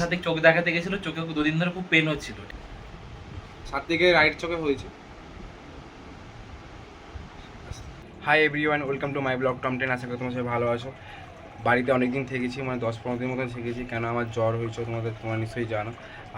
সাথে চোখ দেখাতে গেছিল, চোখে 2 দিন ধরে খুব পেন হচ্ছিল। সাথে রাইট চোখে হয়েছে। Hi everyone, welcome to my blog Tom 10। আশা করি তোমরা সবাই ভালো আছো। বাড়িতে অনেকদিন থেকেছি, মানে 10-15 দিন মতন থেকেছি। কেন আমার জ্বর হয়েছে তোমরা নিশ্চয়ই জানো।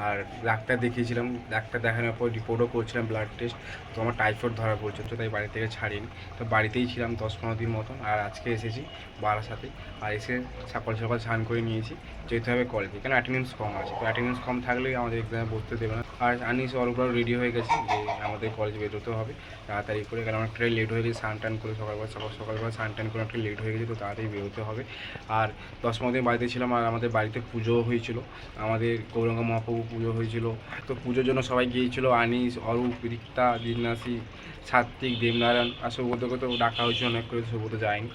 আর ডাক্তার দেখিয়েছিলাম, ডাক্তার দেখানোর পর রিপোর্টও করছিলাম, ব্লাড টেস্ট। তো আমার টাইফয়েড ধরা পড়ছে, তো তাই বাড়ি থেকে ছাড়িনি। তো বাড়িতেই ছিলাম 10-15 দিন মতন। আর আজকে এসেছি বারাসাতে। আর এসে সকাল সকাল স্নান করে নিয়েছি, যেতে হবে কলেজে। কেন অ্যাটেন্ডেন্স কম আছে, তো অ্যাটেন্ডেন্স কম থাকলেই আমাদের এক্সামে বসতে দেবে না। আর আনিস অলগুলো রেডি হয়ে গেছে যে আমাদের কলেজে বেরোতে হবে তাড়াতাড়ি করে, কারণ অনেকটাই লেট হয়ে গেছে। স্নান টান করে সকালবেলা স্নান টান করে অনেকটা লেট হয়ে গেছে, তো তাড়াতাড়ি বেরোতে হবে। আর 10-15 দিন বাড়িতে ছিলাম। আর আমাদের বাড়িতে পুজো হয়েছিল, আমাদের গৌরাঙ্গ মহাপ্রভু পুজো হয়েছিল। তো পুজোর জন্য সবাই গিয়েছিলো, আনিস, অরূপ, রিক্তা, জিজ্ঞাসী, সাত্বিক, দেবনারায়ণ। আর সৌগতকে তো ডাকা হয়েছিল অনেক করে, সৌগত যায়নি।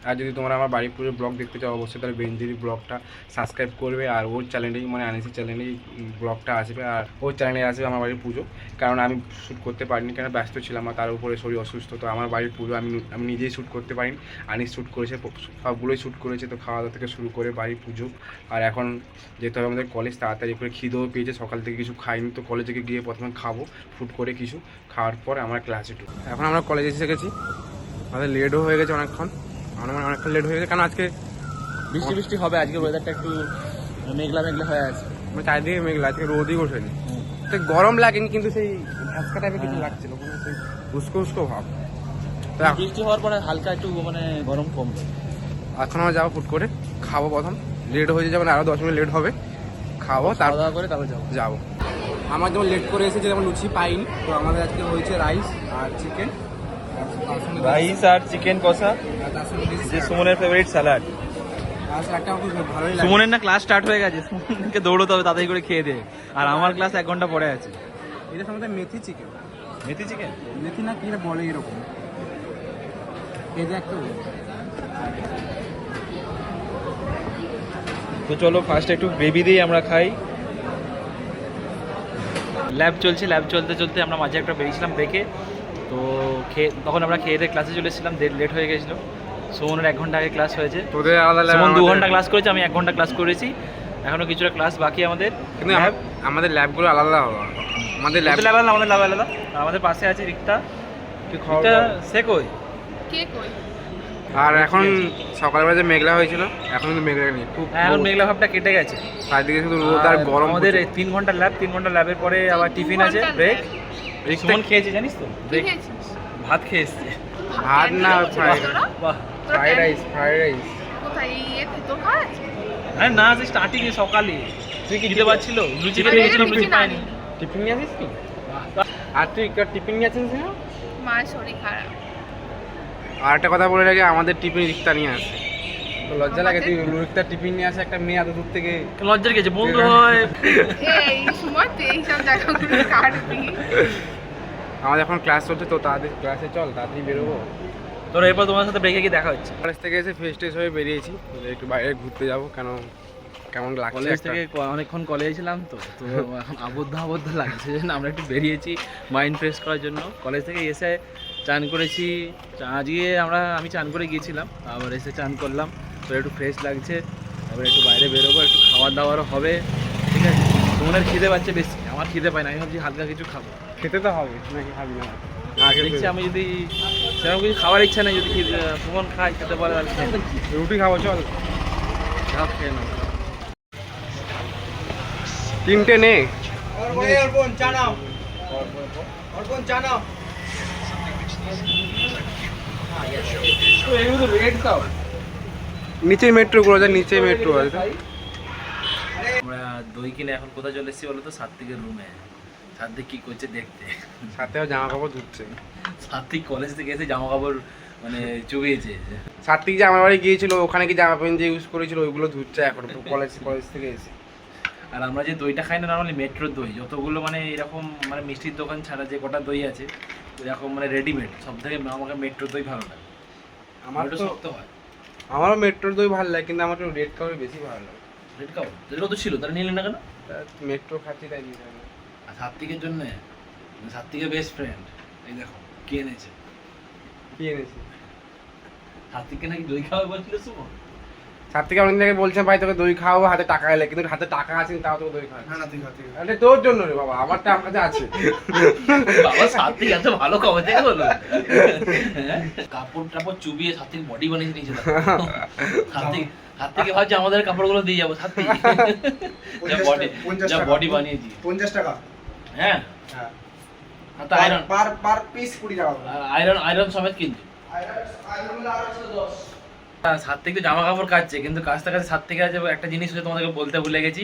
আর যদি তোমরা আমার বাড়ির পুজোর ব্লগ দেখতে চাও, অবশ্যই তাহলে বেঞ্জির ব্লগটা সাবস্ক্রাইব করবে। আর ওর চ্যানেলেই, মানে আনিসের চ্যানেলেই ব্লগটা আসবে। আর ওর চ্যানেলে আসবে আমার বাড়ির পুজো, কারণ আমি শ্যুট করতে পারিনি, কেন ব্যস্ত ছিলাম। আর তার উপরে শরীর অসুস্থ। তো আমার বাড়ির পুজো আমি নিজেই শ্যুট করতে পারিনি, আনিস শ্যুট করেছে, সবগুলোই শ্যুট করেছে। তো খাওয়া দাওয়া থেকে শুরু করে বাড়ির পুজো। আর এখন যেতে হবে আমাদের কলেজ তাড়াতাড়ি করে, খিদেও পেয়েছে, সকাল থেকে কিছু খাইনি। তো কলেজে গিয়ে প্রথমে খাবো, শ্যুট করে কিছু খাওয়ার পর আমার ক্লাসে ঢুকবো। এখন আমরা কলেজে এসে গেছি, আমাদের লেটও হয়ে গেছে অনেকক্ষণ, অনেকক্ষণ লেট হয়ে গেছে, কারণ আজকে বৃষ্টি হবে। আজকে ওয়েদারটা একটু মেঘলা হয়ে আছে, মানে চারিদিকে মেঘলা, আজকে রোদই ওঠেনি। তো গরম লাগেনি, কিন্তু সেই ঝাঁসকা টাইপের কিছু লাগছিল, সেই উস্কো উস্কো ভাব। বৃষ্টি হওয়ার পরে হালকা একটু মানে গরম কম। এখন আমরা যাবো ফুট করে, খাবো। প্রথম লেট হয়ে যাবে, আরও 10 মিনিট লেট হবে, খাবো, তারপর করে তারপর যাবো। আমার যেমন লেট করে এসেছে, যেমন লুচি পাইনি, তো আমাদের আজকে হয়েছে রাইস আর চিকেন, রাইস আর চিকেন কষা, যে সুমনের ফেভারিট স্যালাড। সুমনের না ক্লাস স্টার্ট হয়ে গেছে, সুমনকে দৌড়তে হবে তাড়াতাড়ি করে খেয়ে দে। আর আমার ক্লাস 1 ঘন্টা পরে আছে। এটা সম্বন্ধে মেথি চিকেন মেথি না কি বলে এরকম, খেয়ে দেখ তো। তো চলো ফার্স্ট একটু গ্রেভি দিয়ে আমরা খাই। ল্যাব চলতে আমরা মাঝে একটা বেরিয়েছিলাম ব্রেকে। তো তখন আমরা খেয়ে দিয়ে ক্লাসে চলে এসেছিলাম, লেট হয়ে গেছিলো। সুমনের 1 ঘন্টা আগে ক্লাস হয়েছে, তোদের আলাদা। সুমন 2 ঘন্টা ক্লাস করেছে, আমি 1 ঘন্টা ক্লাস করেছি। এখনো কিছুটা ক্লাস বাকি আমাদের। কিন্তু আমাদের ল্যাবগুলো আলাদা হবে, আমাদের ল্যাব আলাদা। আমাদের পাশে আছে রিক্তা। সে কই? আর এখন সকালবেলা যে মেঘলা হয়েছিল, এখন কিন্তু মেঘলা নেই, খুব এখন মেঘলা ভাবটা কেটে গেছে। চারদিকে শুধু রোদ আর গরম। আমাদের 3 ঘন্টা ল্যাব, 3 ঘন্টা ল্যাবের পরে আবার টিফিন আছে, ব্রেক। সুমন খেয়েছে জানিস তো, ব্রেক ভাত খেয়ে এসছে। ভাত না, ফ্রাইড রাইস। আরে না, যে স্টার্টিং এ সকালে তুই কি দিতে পারছিল, লুচি খেয়েছিলাম, লুচি পাইনি। টিফিন নিয়ে আসিস কি? আর তুই টিফিন নিয়ে আসিস না? মার শরীর খারাপ। আর একটা কথা বলে রাখি, আমাদের টিফিন রিক্তা নিয়ে আসে। তো লজ্জা লাগে, তুই রিক্তা টিফিন নিয়ে আসে, একটা মেয়ে এত দূর থেকে। লজ্জার গেছে, বন্ধু হয় এই সময় এই সব জায়গাগুলো কাটবি। আমাদের এখন ক্লাস চলছে, তো তাদের ক্লাসে চল, তাড়াতাড়ি বেরোবো। তোর এরপর তোমার সাথে ব্রেকে গিয়ে দেখা হচ্ছে। কলেজ থেকে এসে ফ্রেশ ট্রেশ হয়ে বেরিয়েছি, একটু বাইরে ঘুরতে যাবো, কেমন লাগছে। কলেজ থেকে অনেকক্ষণ কলেজে ছিলাম, তো এখন আবদ্ধ লাগছে। আমরা একটু বেরিয়েছি মাইন্ড ফ্রেশ করার জন্য। কলেজ থেকে এসে চান করেছি, আজকে আমি চান করে গিয়েছিলাম, আবার এসে চান করলাম, তো একটু ফ্রেশ লাগছে। এবার একটু বাইরে বেরোবো, একটু খাওয়ার দাওয়ারও হবে, ঠিক আছে। তোমাদের খিদে পাচ্ছে বেশি, আমার খিদে পায় না, আমি ভাবছি হালকা কিছু খাবো। খেতে তো হবে নাকি, খাবি না? দেখছি আমি যদি সেরকম কিছু খাওয়ার ইচ্ছা নেই, যদি সুমন খাই খেতে পারে, আর রুটি খাবো, চল খেয়ে নেবো। 3টে নে। নিচে মেট্রো গুলো আছে, নিচে মেট্রো আছে। আমরা দই কিনে এখন কোথায় চলে এসেছি বলো তো? সাত্বিকের রুমে। সাত্বিক কি করছে দেখতে, সাথেও জামা কাপড় ধুচ্ছে। সাত্বিক কলেজ থেকে এসে জামা কাপড় মানে চুবিয়েছে। সাত্বিক যে আমার বাড়ি গিয়েছিল, ওখানে কি জামা প্যান্ট যে ইউজ করেছিল ওইগুলো ধুচ্ছে এখন, কলেজ থেকে এসে। আর আমরা যে দইটা খাই না নর্মালি মেট্রোর দই, যতগুলো মানে এরকম মানে মিষ্টির দোকান ছাড়া যে কটা দই আছে এরকম মানে রেডিমেড, সব থেকে আমাকে মেট্রোর দই ভালো লাগে। আমারও শক্ত হয়। আমারও মেট্রোর দই ভালো লাগে, কিন্তু আমার একটু রেড কাপড় বেশি ভালো লাগে। রেড কাপ যেগুলো তো ছিল তারা নিলেন না কেন? মেট্রো খাচ্ছি তাই নিয়ে যাবে। আর সাত্বিকের জন্য, সাত্বিকের বেস্ট ফ্রেন্ড এই দেখো কি এনেছে। কি এনেছি? সাত্বিককে নাকি দই খাওয়া বলছিল সুমন। সাত্বিক অনেকদিন আগে বলছেন ভাই তোকে দই খাওয়াবো, হাতে টাকা এলে, কিন্তু হাতে টাকা আছে তাও তোকে দই খাওয়া। না না তুই খা তুই খা। আরে তোর জন্য রে বাবা, আমারটা আমার কাছে আছে। বাবা সাত্বিক এত ভালো কবে থেকে হলো? হ্যাঁ? কাপড় টাপড় চুবিয়ে সাত্বিক বডি বানিয়ে নিয়েছে। সাত্বিকে ভাবছে আমাদের কাপড়গুলো দিয়ে যাবো সাত্বিক। যা বডি 50 যা টাকা। বডি বানিয়েছি। 50 টাকা। হ্যাঁ হ্যাঁ। আর তো আয়রন পার পিস 20 টাকা করে। আয়রন সমেত কিনছে। আইরন হলো 210। সাত্বিক তো জামা কাপড় কাচ্ছে, কিন্তু কাছতে কাছে সাত্বিক আছে একটা জিনিস হচ্ছে তোমাদেরকে বলতে ভুলে গেছি।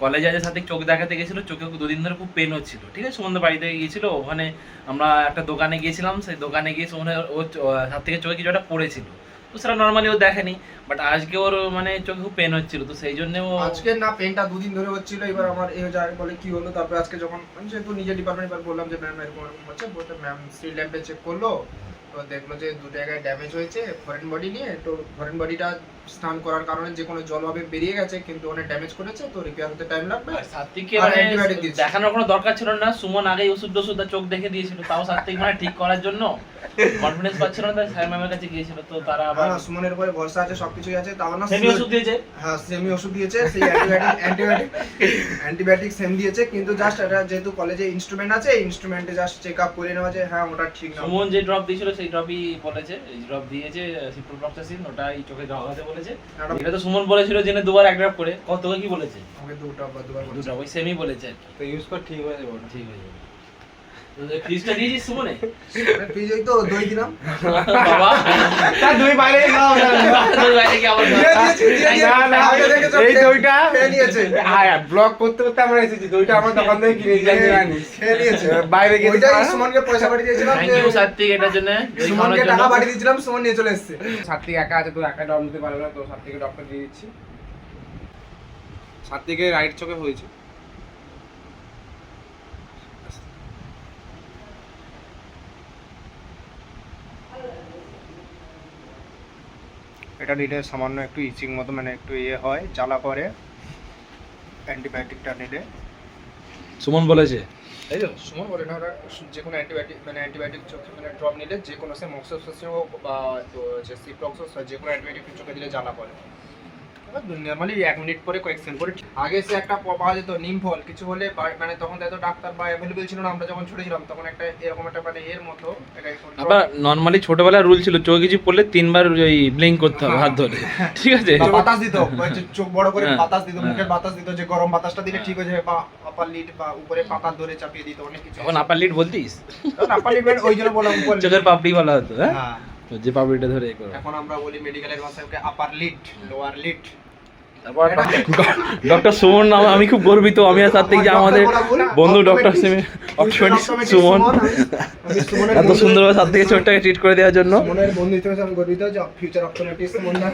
কলেজে আছে সাত্বিক চোখ দেখাতে গেছিল, চোখে 2 দিন ধরে খুব পেন হচ্ছিল। ঠিক আছে, সুমনদের বাড়িতে গিয়েছিল, ওখানে আমরা একটা দোকানে গিয়েছিলাম, সেই দোকানে গিয়ে সুমনের সাত্বিকের চোখে কিছু একটা পড়েছিল। তো সেটা নর্মালি ও দেখেনি, বাট আজকে ওর মানে চোখে খুব পেন হচ্ছিল, তো সেই জন্য ও আজকে না পেনটা 2 দিন ধরে হচ্ছিল। এবার আমার এই যায় বলে কি হলো, তারপর আজকে যখন আমি যেহেতু নিজের ডিপার্টমেন্ট এবার বললাম যে ম্যাম এরকম এরকম হচ্ছে, বলতে ম্যাম স্ট্রিট ল্যাম্পে চেক করলো, তো দেখলো যে 2 জায়গায় ড্যামেজ হয়েছে ফরেন বডি নিয়ে। তো ফরেন বডিটা স্নান করার কারণে যে কোনো জলভাবে বেরিয়ে গেছে, কিন্তু অনেক ড্যামেজ করেছে, তো রিপেয়ার হতে টাইম লাগবে। সাত্বিককে আর মানে antibiotic দিয়েছে। দেখানোর কোনো দরকার ছিল না। সুমন আগেই ওষুধ চোখ দেখে দিয়েছিল, তাও সাত্বিক মানে ঠিক করার জন্য কনফিডেন্স পাচ্ছিল না, তাই স্যার ম্যামের কাছে গিয়েছিল। তো তারা আবার হ্যাঁ, সুমনের উপরে ভরসা আছে, সবকিছুই আছে, তাও না সেমি ওষুধ দিয়েছে। হ্যাঁ সেমি ওষুধ দিয়েছে, সেই অ্যান্টিবায়োটিক সেম দিয়েছে, কিন্তু জাস্ট এটা যেহেতু কলেজে ইনস্ট্রুমেন্ট আছে, ইনস্ট্রুমেন্টে জাস্ট চেক আপ করে নেওয়া যে হ্যাঁ ওটা ঠিক না। সুমন যে ড্রপ দিয়েছিল সেই ড্রপই বলেছে, এই ড্রপ দিয়েছে সিপ্রোফ্লক্সাসিন, ওটাই চোখে লাগাতে বলেছে। এটা তো সুমন বলেছিল যে 2বার 1 ড্রপ করে, কত কি বলেছে? আমাকে দুবার বলেছে। 2 ড্রপ, ওই সেমই বলেছে আর কি। তো ইউজ কর, ঠিক হয়ে যাবে। ঠিক হয়ে যাবে। তো ফিজটা দিয়েছিস সুমনে? ফ্রিজেই তো দই দিলাম। বাবা তা দই বাইরে খাও না। তোর বাইরে কি আবার দিয়ে দিয়েছি, দিয়ে দিয়েছি। না, না, আগে দেখেছো, এই দইটা খেয়ে নিয়েছে। ব্লগ করতে করতে আমরা এসেছি, দইটা আমরা দোকান থেকে কিনেছি, জানিস? খেয়ে নিয়েছে। বাইরে গিয়ে ওইটাই সুমনকে পয়সা পাঠিয়ে দিয়েছিলাম, থ্যাংক ইউ সাত্বিক এটার জন্য, এই সুমনকে খাওয়ানোর টাকা জন্য। পাঠিয়ে দিয়েছিলাম, সুমন নিয়ে চলে এসেছে। সাত্বিক একা আছে, তো একা ডব নিতে পারবে না, তো সাত্বিকে ডক্টর দিয়ে দিচ্ছি। সাত্বিকের রাইট চোখে হয়েছে। এটা নিলে সামান্য একটু ইচিং মতো, মানে একটু ইয়ে হয়, জ্বালা করে অ্যান্টিবায়োটিকটা নিলে। সুমন বলেছে তাই তো? সুমন বলে না, ওরা যে কোনো অ্যান্টিবায়োটিক চোখে মানে ড্রপ নিলে, যে কোনো সে মক্সোফ্লোক্সাসিন হোক বা যে সিপ্রক্সোস, যে কোনো অ্যান্টিবায়োটিক চোখে দিলে জ্বালা করে। নর্মালি 1 মিনিট পরে কয়েক সেকেন্ড পরে আগে সে একটা পাওয়া যেত নিম ফল, কিছু হলে মানে তখন এত ডাক্তার বা অ্যাভেলেবেল ছিল না, আমরা যখন ছোট ছিলাম তখন একটা এরকম একটা মানে এর মতো এটা আবার নরমালি ছোটবেলায় রুল ছিল চোখে কিছু পড়লে 3বার ওই ব্লিঙ্ক করতে হবে হাত ধরে, ঠিক আছে? বা বাতাস দিত, ওই যে চোখ বড় করে হ্যাঁ, বাতাস দিত, হ্যাঁ। মুখের বাতাস দিত, যে গরম বাতাসটা দিলে ঠিক হয়ে যাবে, বা আপার লিড বা উপরে পাতা ধরে চাপিয়ে দিত, অনেক কিছু। এখন আপার লিড বলতিস? আপার লিড ওই জন্য বললাম উপর lid। চোখের পাপড়ি বলা হতো, হ্যাঁ? হ্যাঁ, তো যে পাপড়িটা ধরে এ করো। এখন আমরা বলি মেডিকেলের ভাষায় ওকে আপার লিড, লোয়ার লিড। তারপর ডক্টর সুমন নামে আমি খুব গর্বিত, আমি আর সাত্বিক যে আমাদের বন্ধু ডক্টর সুমন এত সুন্দরভাবে সাত্বিকের চোখটাকে ট্রিট করে দেওয়ার জন্য। সুমনের বন্ধু হিসেবে আমি গর্বিত যে ফিউচার অপরচুনিটিস সুমন না।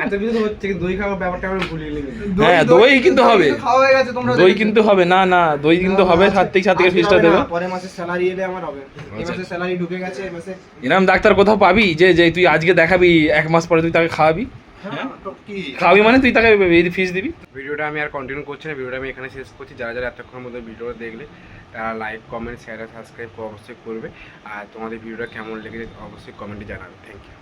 এত কিছু হচ্ছে কি, দই খাওয়ার ব্যাপারটা আমরা ভুলিয়ে নিলাম। হ্যাঁ, দই কিন্তু হবে। খাওয়া হয়ে গেছে, তোমরা দই কিন্তু হবে, না না দই কিন্তু হবে, সাত্বিকের ফিসটা দেবে। পরের মাসে স্যালারি এলে আমার হবে। এই মাসে স্যালারি ঢুকে গেছে, এই মাসে এরকম ডাক্তার কোথাও পাবি যে যে তুই আজকে দেখাবি 1 মাস পরে তুই তাকে খাওয়াবি? হ্যাঁ তো কি খাওয়াবি মানে তুই তাকে ফিস দিবি? ভিডিওটা আমি আর কন্টিনিউ করছি না, ভিডিওটা আমি এখানে শেষ করছি। যারা যারা এতক্ষণ মধ্যে ভিডিওটা দেখলে তারা লাইক, কমেন্ট, শেয়ার আর সাবস্ক্রাইব অবশ্যই করবে। আর তোমাদের ভিডিওটা কেমন লেগেছে অবশ্যই কমেন্টে জানাবে। Thank you.